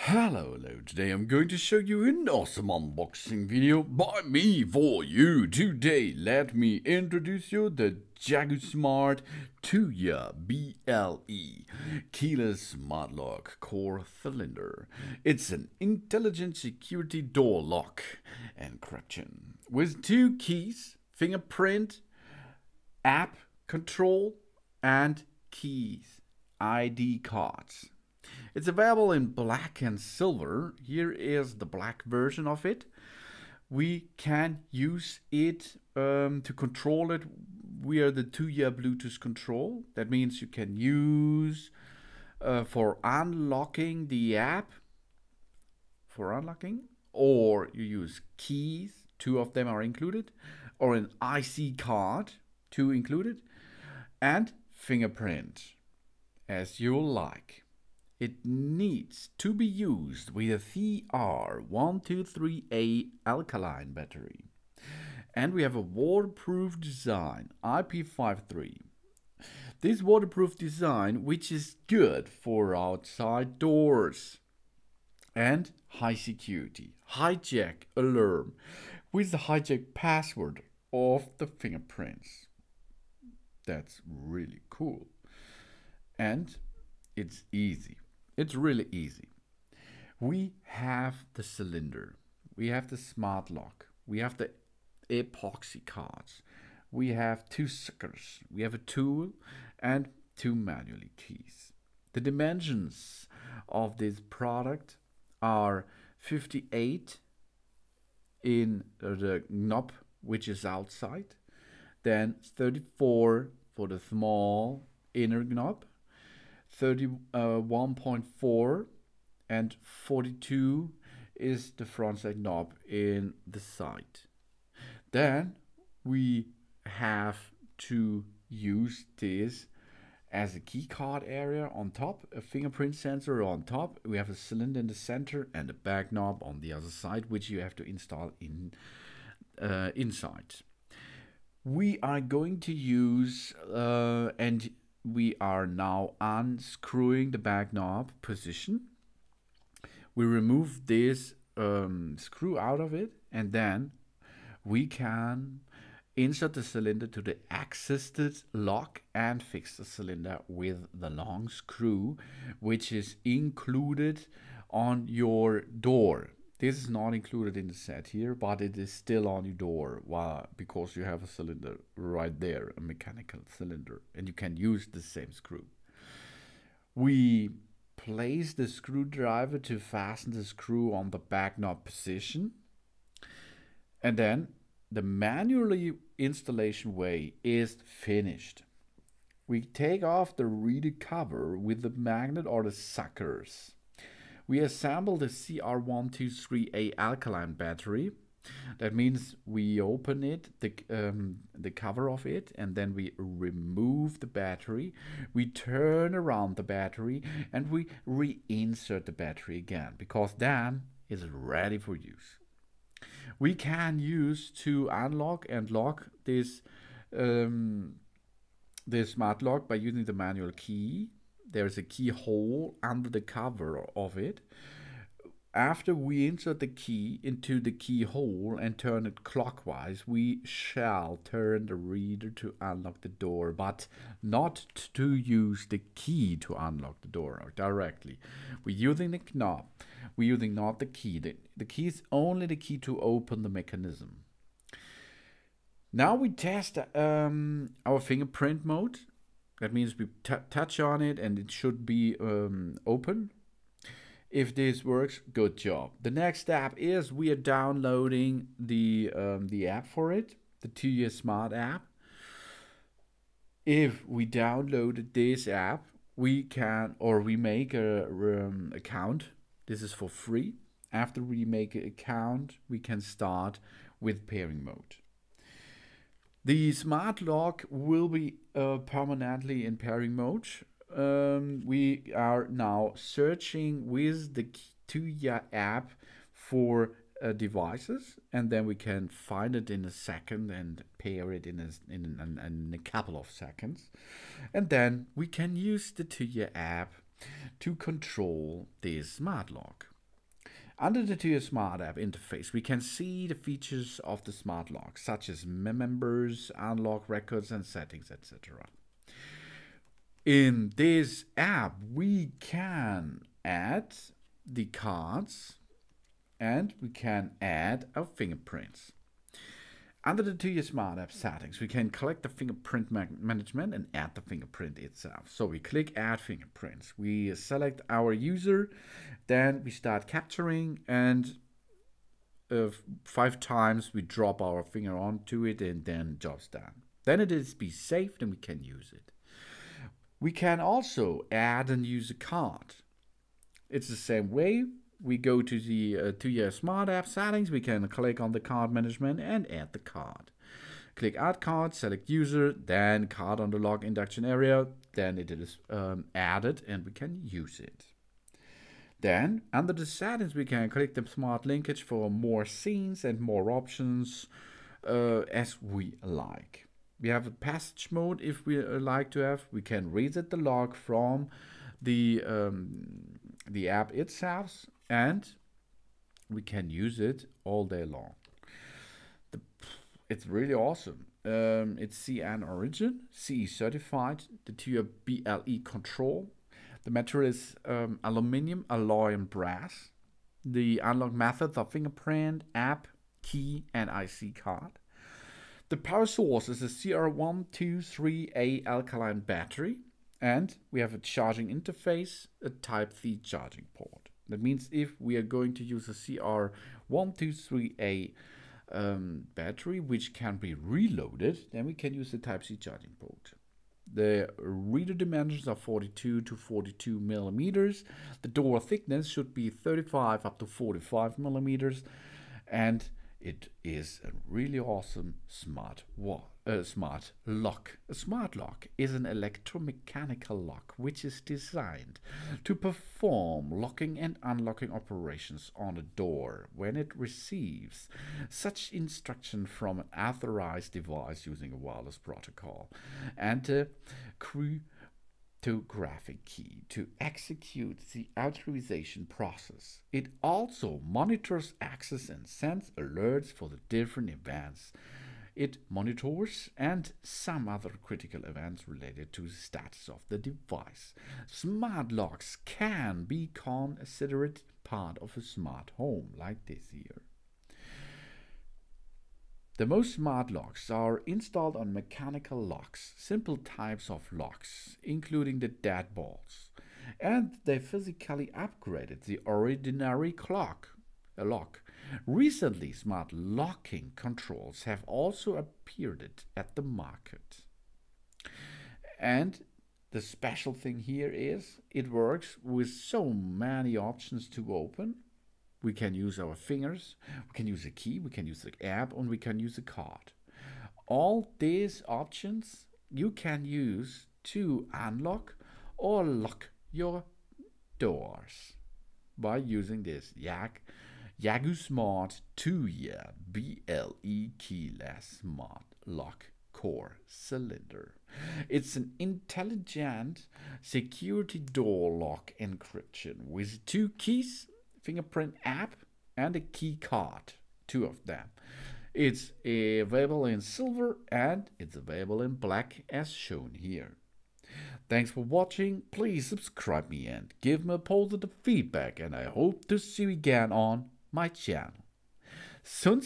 Hello, today I'm going to show you an awesome unboxing video by me for you. Today, let me introduce you the Yagusmart Tuya BLE keyless smart lock core cylinder. It's an intelligent security door lock encryption with 2 keys, fingerprint, app control, and keys, ID cards. It's available in black and silver. Here is the black version of it. We can use it to control it via the Tuya Bluetooth control. That means you can use for unlocking the app, or you use keys, 2 of them are included, or an IC card, 2 included, and fingerprint, as you like. It needs to be used with a CR123A alkaline battery. And we have a waterproof design, IP53. This waterproof design, which is good for outside doors. And high security, hijack alarm with the hijack password of the fingerprints. That's really cool. And it's easy. It's really easy. We have the cylinder, we have the smart lock, we have the epoxy cards, we have 2 suckers, we have a tool and 2 manual keys. The dimensions of this product are 58 in the knob, which is outside, then 34 for the small inner knob, 31.4 and 42 is the front side knob in the side. Then we have to use this as a key card area on top, a fingerprint sensor on top. We have a cylinder in the center and a back knob on the other side, which you have to install in inside. We are going to use and we are now unscrewing the back knob position. We remove this screw out of it, and then we can insert the cylinder to the assisted lock and fix the cylinder with the long screw, which is included on your door. This is not included in the set here, but it is still on your door because you have a cylinder right there, a mechanical cylinder, and you can use the same screw. We place the screwdriver to fasten the screw on the back knob position, and then the manually installation way is finished. We take off the reader cover with the magnet or the suckers. We assemble the CR123A alkaline battery. That means we open it, the cover of it, and then we remove the battery. We turn around the battery and we reinsert the battery again, because then it's ready for use. We can use to unlock and lock this smart lock by using the manual key. There's a keyhole under the cover of it. After we insert the key into the keyhole and turn it clockwise, we shall turn the reader to unlock the door, but not to use the key to unlock the door directly. We're using the knob. We're using not the key. The key is only the key to open the mechanism. Now we test our fingerprint mode. That means we touch on it and it should be open. If this works, good job. The next step is we are downloading the app for it, the Tuya Smart app. If we downloaded this app, we can, or we make a account. This is for free. After we make an account, we can start with pairing mode. The smart lock will be permanently in pairing mode. We are now searching with the Tuya app for devices, and then we can find it in a second and pair it in a couple of seconds. And then we can use the Tuya app to control this smart lock. Under the Tuya Smart app interface, we can see the features of the smart lock, such as members, unlock records, and settings, etc. In this app, we can add the cards and we can add our fingerprints. Under the Tuya Smart app settings, we can collect the fingerprint management and add the fingerprint itself. So we click Add Fingerprints. We select our user, then we start capturing, and 5 times we drop our finger onto it, and then job's done. Then it is be saved and we can use it. We can also add and use a card. It's the same way. We go to the Tuya Smart app settings, we can click on the card management and add the card. Click Add Card, select User, then Card on the Lock Induction area, then it is added and we can use it. Then, under the settings, we can click the Smart Linkage for more scenes and more options as we like. We have a passage mode if we like to have. We can reset the lock from the app itself, and we can use it all day long. It's really awesome. It's CN origin, CE certified, the Tuya BLE control. The material is aluminium, alloy, and brass. The unlock methods are fingerprint, app, key, and IC card. The power source is a CR123A alkaline battery. And we have a charging interface, a Type-C charging port. That means if we are going to use a CR123A battery, which can be reloaded, then we can use the Type-C charging port. The reader dimensions are 42 to 42 millimeters. The door thickness should be 35 up to 45 millimeters. And it is a really awesome smart lock. A smart lock is an electromechanical lock which is designed to perform locking and unlocking operations on a door when it receives such instruction from an authorized device using a wireless protocol and a cryptographic key to execute the authorization process. It also monitors access and sends alerts for the different events it monitors and some other critical events related to the status of the device. Smart locks can be considered part of a smart home like this here. The most smart locks are installed on mechanical locks, simple types of locks, including the deadbolts, and they physically upgraded the ordinary lock. Recently, smart locking controls have also appeared at the market. And the special thing here is it works with so many options to open. We can use our fingers, we can use a key, we can use the app, and we can use a card. All these options you can use to unlock or lock your doors by using this Yagusmart Tuya BLE keyless smart lock core cylinder. It's an intelligent security door lock encryption with 2 keys, fingerprint app, and a key card, 2 of them. It's available in silver and it's available in black as shown here. Thanks for watching. Please subscribe me and give me a positive feedback, and I hope to see you again on my channel. Soon.